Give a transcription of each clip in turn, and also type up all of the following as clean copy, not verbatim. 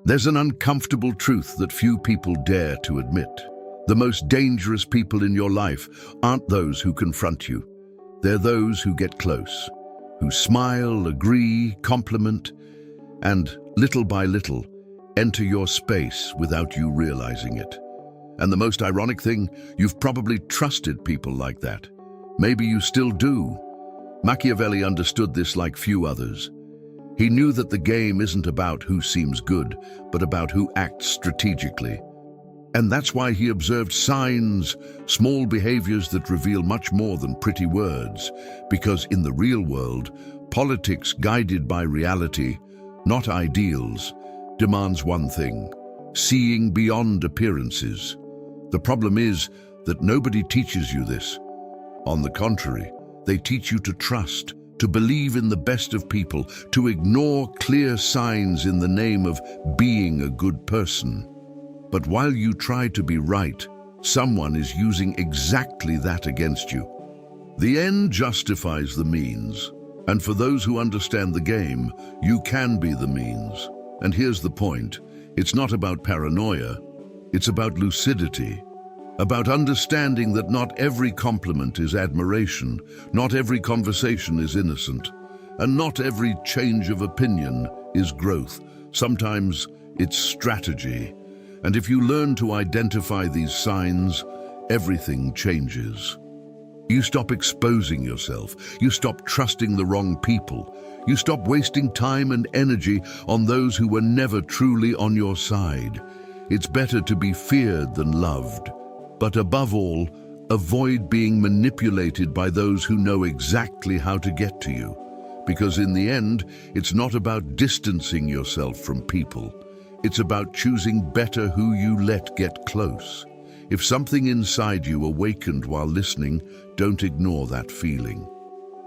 There's an uncomfortable truth that few people dare to admit. The most dangerous people in your life aren't those who confront you. They're those who get close, who smile, agree, compliment, and little by little enter your space without you realizing it. And the most ironic thing, you've probably trusted people like that. Maybe you still do. Machiavelli understood this like few others. He knew that the game isn't about who seems good, but about who acts strategically. And that's why he observed signs, small behaviors that reveal much more than pretty words. Because in the real world, politics guided by reality, not ideals, demands one thing: seeing beyond appearances. The problem is that nobody teaches you this. On the contrary, they teach you to trust, to believe in the best of people, to ignore clear signs in the name of being a good person. But while you try to be right, someone is using exactly that against you. The end justifies the means, and for those who understand the game, you can be the means. And here's the point: it's not about paranoia, it's about lucidity. About understanding that not every compliment is admiration, not every conversation is innocent, and not every change of opinion is growth. Sometimes it's strategy. And if you learn to identify these signs, everything changes. You stop exposing yourself. You stop trusting the wrong people. You stop wasting time and energy on those who were never truly on your side. It's better to be feared than loved. But above all, avoid being manipulated by those who know exactly how to get to you. Because in the end, it's not about distancing yourself from people. It's about choosing better who you let get close. If something inside you awakened while listening, don't ignore that feeling.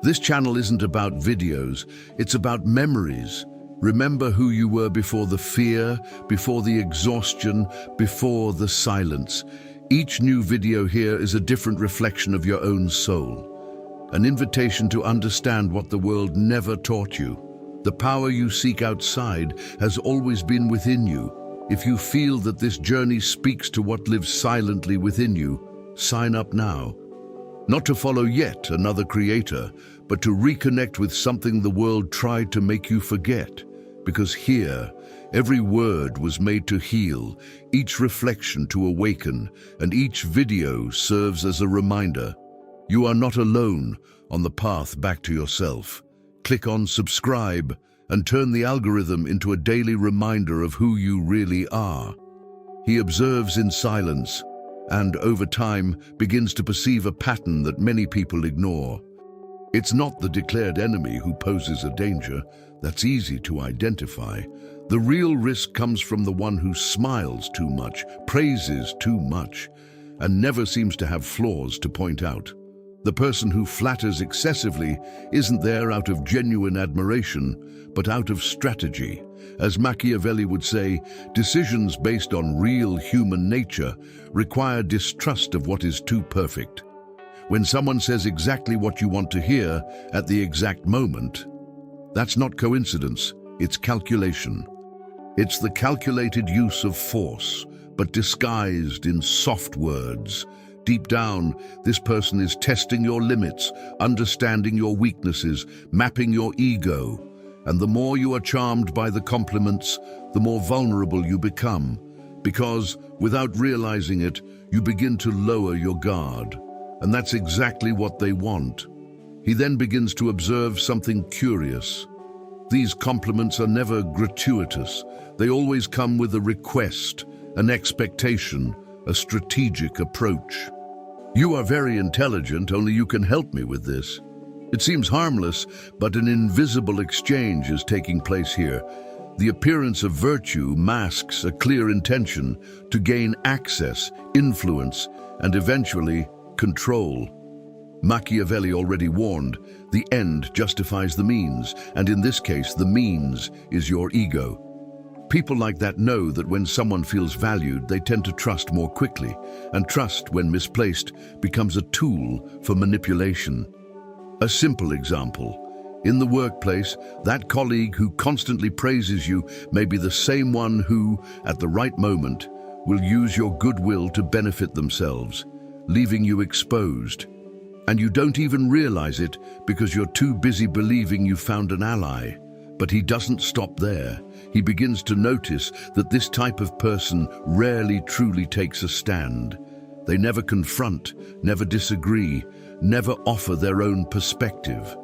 This channel isn't about videos, it's about memories. Remember who you were before the fear, before the exhaustion, before the silence. Each new video here is a different reflection of your own soul. An invitation to understand what the world never taught you. The power you seek outside has always been within you. If you feel that this journey speaks to what lives silently within you, sign up now. Not to follow yet another creator, but to reconnect with something the world tried to make you forget. Because here, every word was made to heal, each reflection to awaken, and each video serves as a reminder. You are not alone on the path back to yourself. Click on subscribe and turn the algorithm into a daily reminder of who you really are. He observes in silence and, over time, begins to perceive a pattern that many people ignore. It's not the declared enemy who poses a danger. That's easy to identify. The real risk comes from the one who smiles too much, praises too much, and never seems to have flaws to point out. The person who flatters excessively isn't there out of genuine admiration, but out of strategy. As Machiavelli would say, decisions based on real human nature require distrust of what is too perfect. When someone says exactly what you want to hear at the exact moment, that's not coincidence, it's calculation. It's the calculated use of force, but disguised in soft words. Deep down, this person is testing your limits, understanding your weaknesses, mapping your ego. And the more you are charmed by the compliments, the more vulnerable you become. Because, without realizing it, you begin to lower your guard. And that's exactly what they want. He then begins to observe something curious. These compliments are never gratuitous. They always come with a request, an expectation, a strategic approach. You are very intelligent, only you can help me with this. It seems harmless, but an invisible exchange is taking place here. The appearance of virtue masks a clear intention to gain access, influence, and eventually control. Machiavelli already warned, the end justifies the means, and in this case, the means is your ego. People like that know that when someone feels valued, they tend to trust more quickly, and trust, when misplaced, becomes a tool for manipulation. A simple example. In the workplace, that colleague who constantly praises you may be the same one who, at the right moment, will use your goodwill to benefit themselves, leaving you exposed. And you don't even realize it because you're too busy believing you found an ally. But he doesn't stop there. He begins to notice that this type of person rarely truly takes a stand. They never confront, never disagree, never offer their own perspective.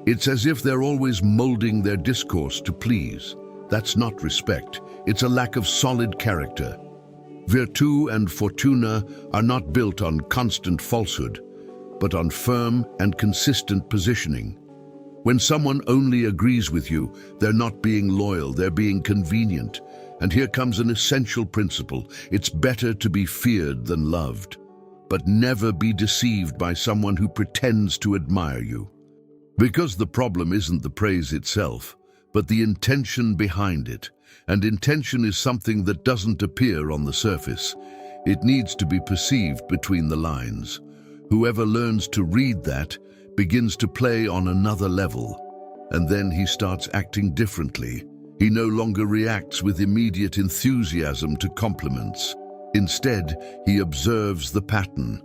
It's as if they're always molding their discourse to please. That's not respect. It's a lack of solid character. Virtù and fortuna are not built on constant falsehood, but on firm and consistent positioning. When someone only agrees with you, they're not being loyal, they're being convenient. And here comes an essential principle. It's better to be feared than loved. But never be deceived by someone who pretends to admire you. Because the problem isn't the praise itself, but the intention behind it. And intention is something that doesn't appear on the surface. It needs to be perceived between the lines. Whoever learns to read that begins to play on another level. And then he starts acting differently. He no longer reacts with immediate enthusiasm to compliments. Instead, he observes the pattern.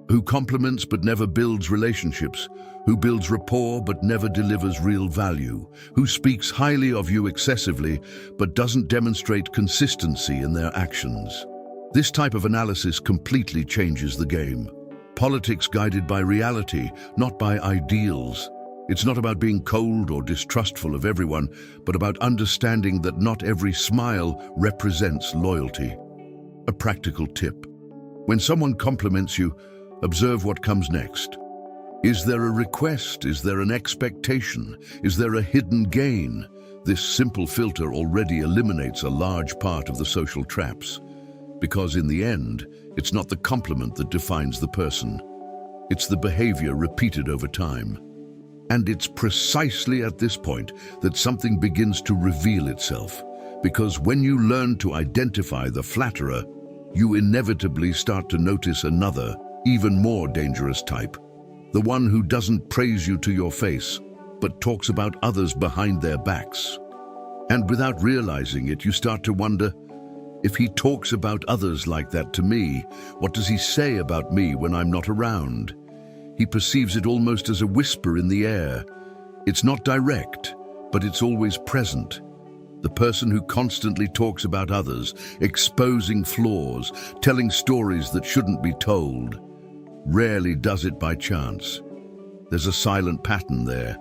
Who compliments but never builds relationships, who builds rapport but never delivers real value, who speaks highly of you excessively but doesn't demonstrate consistency in their actions. This type of analysis completely changes the game. Politics guided by reality, not by ideals. It's not about being cold or distrustful of everyone, but about understanding that not every smile represents loyalty. A practical tip. When someone compliments you, observe what comes next. Is there a request? Is there an expectation? Is there a hidden gain? This simple filter already eliminates a large part of the social traps. Because in the end, it's not the compliment that defines the person. It's the behavior repeated over time. And it's precisely at this point that something begins to reveal itself. Because when you learn to identify the flatterer, you inevitably start to notice another, even more dangerous type. The one who doesn't praise you to your face, but talks about others behind their backs. And without realizing it, you start to wonder, if he talks about others like that to me, what does he say about me when I'm not around? He perceives it almost as a whisper in the air. It's not direct, but it's always present. The person who constantly talks about others, exposing flaws, telling stories that shouldn't be told, rarely does it by chance. There's a silent pattern there.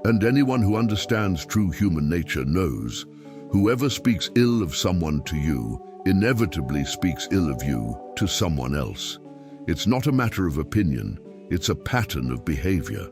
And anyone who understands true human nature knows, whoever speaks ill of someone to you, inevitably speaks ill of you to someone else. It's not a matter of opinion, it's a pattern of behavior.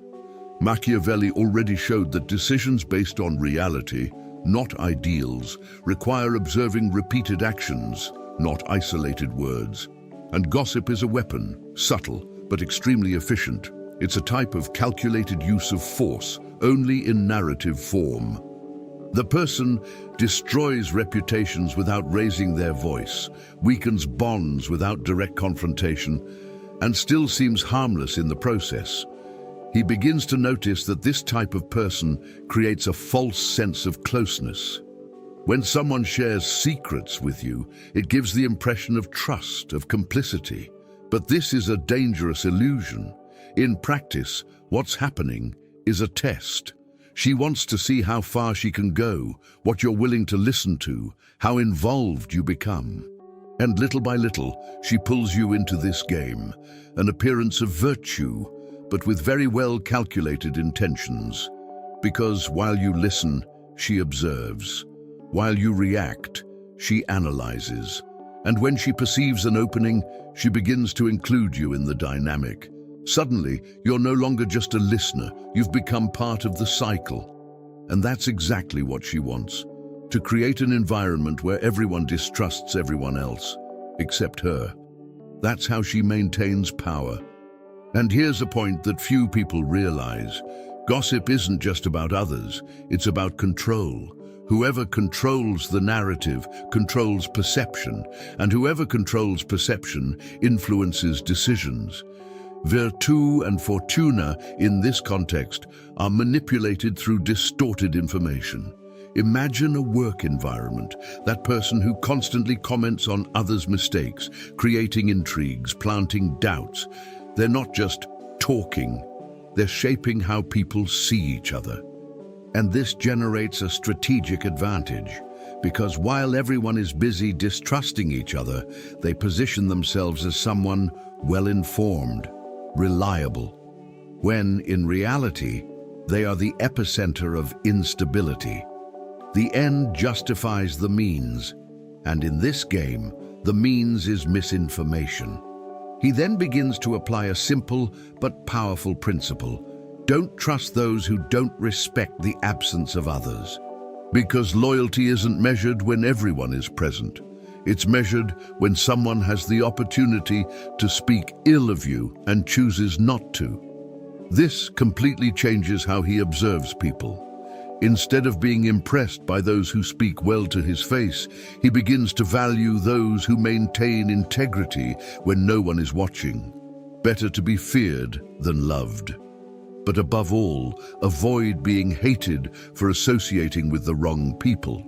Machiavelli already showed that decisions based on reality, not ideals, require observing repeated actions, not isolated words. And gossip is a weapon, subtle, but extremely efficient. It's a type of calculated use of force, only in narrative form. The person destroys reputations without raising their voice, weakens bonds without direct confrontation, and still seems harmless in the process. He begins to notice that this type of person creates a false sense of closeness. When someone shares secrets with you, it gives the impression of trust, of complicity. But this is a dangerous illusion. In practice, what's happening is a test. She wants to see how far she can go, what you're willing to listen to, how involved you become. And little by little, she pulls you into this game, an appearance of virtue, but with very well calculated intentions. Because while you listen, she observes. While you react, she analyzes. And when she perceives an opening, she begins to include you in the dynamic. Suddenly, you're no longer just a listener, you've become part of the cycle. And that's exactly what she wants. To create an environment where everyone distrusts everyone else, except her. That's how she maintains power. And here's a point that few people realize. Gossip isn't just about others, it's about control. Whoever controls the narrative controls perception, and whoever controls perception influences decisions. Virtù and fortuna in this context are manipulated through distorted information. Imagine a work environment, that person who constantly comments on others' mistakes, creating intrigues, planting doubts. They're not just talking, they're shaping how people see each other. And this generates a strategic advantage, because while everyone is busy distrusting each other, they position themselves as someone well-informed, reliable, when in reality, they are the epicenter of instability. The end justifies the means, and in this game, the means is misinformation. He then begins to apply a simple but powerful principle. Don't trust those who don't respect the absence of others. Because loyalty isn't measured when everyone is present. It's measured when someone has the opportunity to speak ill of you and chooses not to. This completely changes how he observes people. Instead of being impressed by those who speak well to his face, he begins to value those who maintain integrity when no one is watching. Better to be feared than loved. But above all, avoid being hated for associating with the wrong people.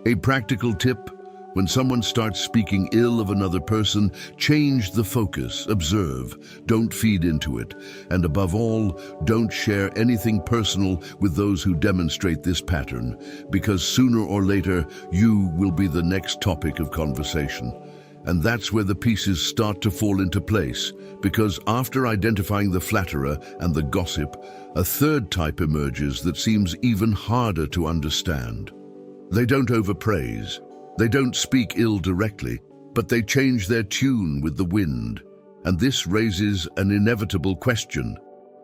A practical tip: when someone starts speaking ill of another person, change the focus, observe, don't feed into it, and above all, don't share anything personal with those who demonstrate this pattern, because sooner or later, you will be the next topic of conversation. And that's where the pieces start to fall into place, because after identifying the flatterer and the gossip, a third type emerges that seems even harder to understand. They don't overpraise. They don't speak ill directly, but they change their tune with the wind. And this raises an inevitable question.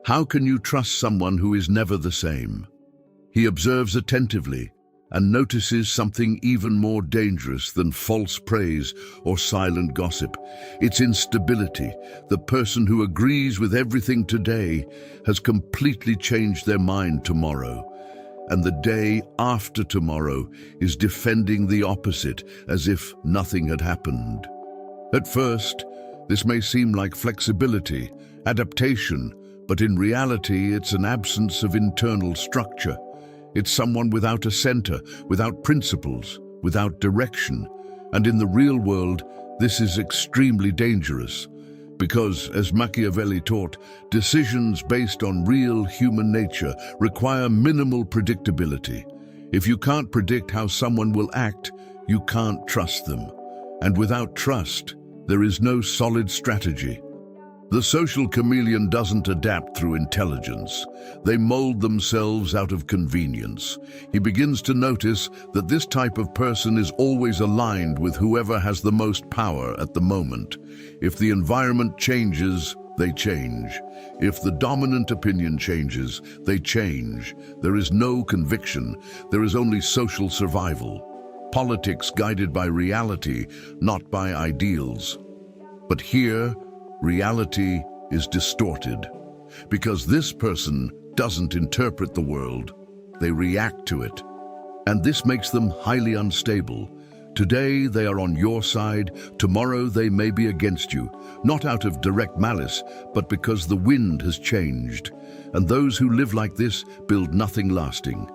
How can you trust someone who is never the same? He observes attentively and notices something even more dangerous than false praise or silent gossip. It's instability. The person who agrees with everything today has completely changed their mind tomorrow. And the day after tomorrow is defending the opposite as if nothing had happened. At first, this may seem like flexibility, adaptation, but in reality it's an absence of internal structure. It's someone without a center, without principles, without direction. And in the real world, this is extremely dangerous. Because, as Machiavelli taught, decisions based on real human nature require minimal predictability. If you can't predict how someone will act, you can't trust them. And without trust, there is no solid strategy. The social chameleon doesn't adapt through intelligence. They mold themselves out of convenience. He begins to notice that this type of person is always aligned with whoever has the most power at the moment. If the environment changes, they change. If the dominant opinion changes, they change. There is no conviction. There is only social survival. Politics guided by reality, not by ideals. But here, reality is distorted, because this person doesn't interpret the world, they react to it. And this makes them highly unstable. Today they are on your side, tomorrow they may be against you, not out of direct malice, but because the wind has changed. And those who live like this build nothing lasting.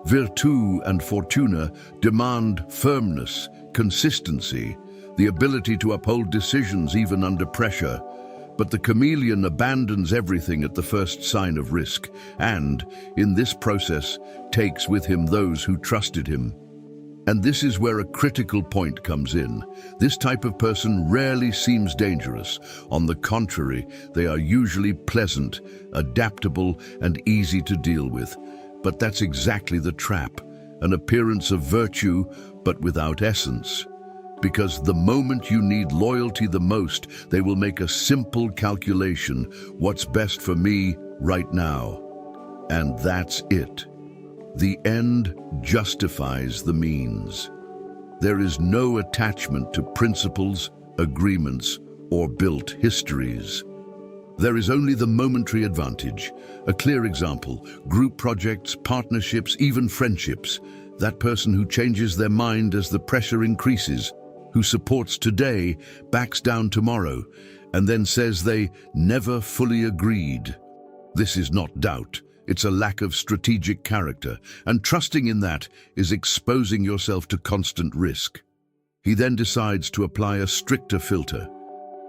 Virtù and fortuna demand firmness, consistency, the ability to uphold decisions even under pressure. But the chameleon abandons everything at the first sign of risk, and, in this process, takes with him those who trusted him. And this is where a critical point comes in. This type of person rarely seems dangerous. On the contrary, they are usually pleasant, adaptable, and easy to deal with. But that's exactly the trap, an appearance of virtue, but without essence. Because the moment you need loyalty the most, they will make a simple calculation: what's best for me right now? And that's it. The end justifies the means. There is no attachment to principles, agreements, or built histories. There is only the momentary advantage. A clear example: group projects, partnerships, even friendships. That person who changes their mind as the pressure increases, who supports today, backs down tomorrow. and then says they never fully agreed. This is not doubt, it's a lack of strategic character, and trusting in that is exposing yourself to constant risk. He then decides to apply a stricter filter.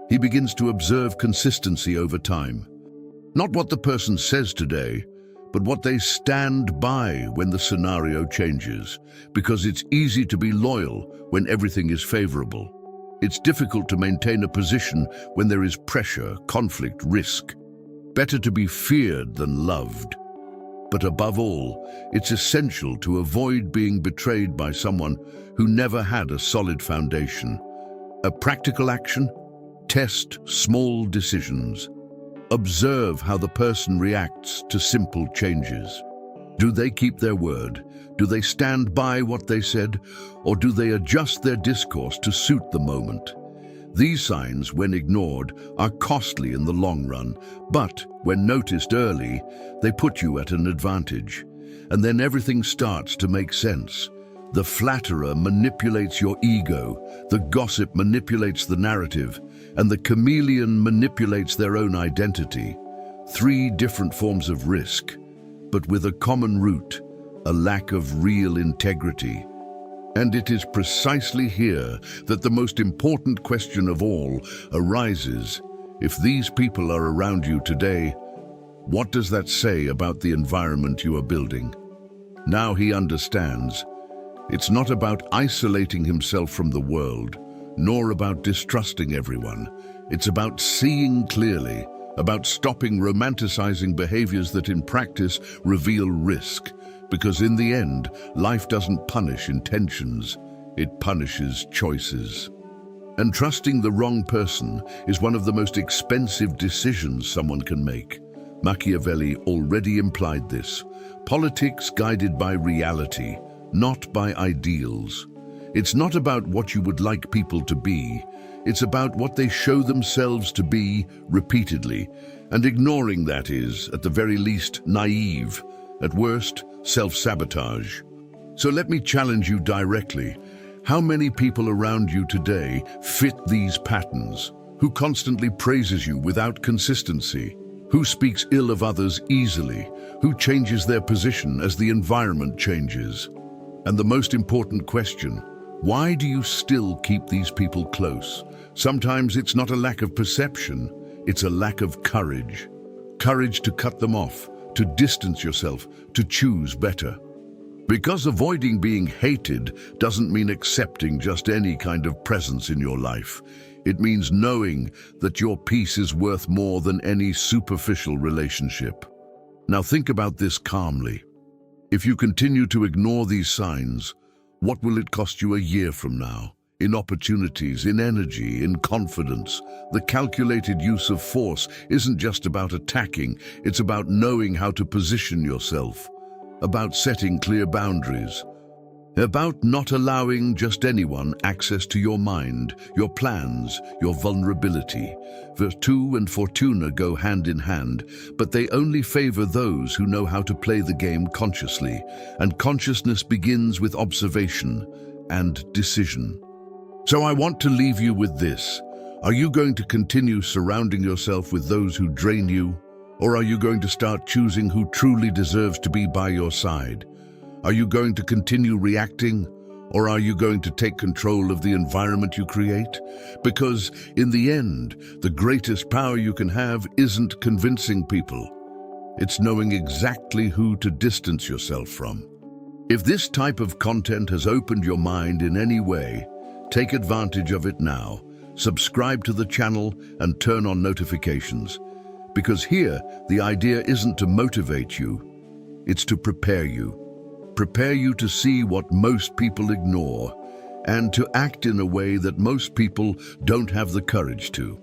He begins to observe consistency over time. Not what the person says today, but what they stand by when the scenario changes, because it's easy to be loyal when everything is favorable. It's difficult to maintain a position when there is pressure, conflict, risk. Better to be feared than loved. But above all, it's essential to avoid being betrayed by someone who never had a solid foundation. A practical action? Test small decisions. Observe how the person reacts to simple changes. Do they keep their word? Do they stand by what they said? Or do they adjust their discourse to suit the moment? These signs, when ignored, are costly in the long run, but when noticed early, they put you at an advantage. And then everything starts to make sense. The flatterer manipulates your ego, the gossip manipulates the narrative, and the chameleon manipulates their own identity. 3 different forms of risk, but with a common root, a lack of real integrity. And it is precisely here that the most important question of all arises. If these people are around you today, what does that say about the environment you are building? Now he understands. It's not about isolating himself from the world, nor about distrusting everyone. It's about seeing clearly, about stopping romanticizing behaviors that in practice reveal risk. Because in the end, life doesn't punish intentions, it punishes choices. And trusting the wrong person is one of the most expensive decisions someone can make. Machiavelli already implied this. Politics guided by reality, not by ideals. It's not about what you would like people to be. It's about what they show themselves to be repeatedly. And ignoring that is, at the very least, naive. At worst, self-sabotage. So let me challenge you directly. How many people around you today fit these patterns? Who constantly praises you without consistency? Who speaks ill of others easily? Who changes their position as the environment changes? And the most important question, why do you still keep these people close? Sometimes it's not a lack of perception, it's a lack of courage. Courage to cut them off, to distance yourself, to choose better. Because avoiding being hated doesn't mean accepting just any kind of presence in your life. It means knowing that your peace is worth more than any superficial relationship. Now think about this calmly. If you continue to ignore these signs, what will it cost you a year from now? In opportunities, in energy, in confidence. The calculated use of force isn't just about attacking, it's about knowing how to position yourself, about setting clear boundaries, about not allowing just anyone access to your mind, your plans, your vulnerability. Virtù and fortuna go hand in hand, but they only favor those who know how to play the game consciously, and consciousness begins with observation and decision. So I want to leave you with this. Are you going to continue surrounding yourself with those who drain you? Or are you going to start choosing who truly deserves to be by your side? Are you going to continue reacting? Or are you going to take control of the environment you create? Because in the end, the greatest power you can have isn't convincing people. It's knowing exactly who to distance yourself from. If this type of content has opened your mind in any way, take advantage of it now. Subscribe to the channel and turn on notifications. Because here, the idea isn't to motivate you, it's to prepare you. Prepare you to see what most people ignore and to act in a way that most people don't have the courage to.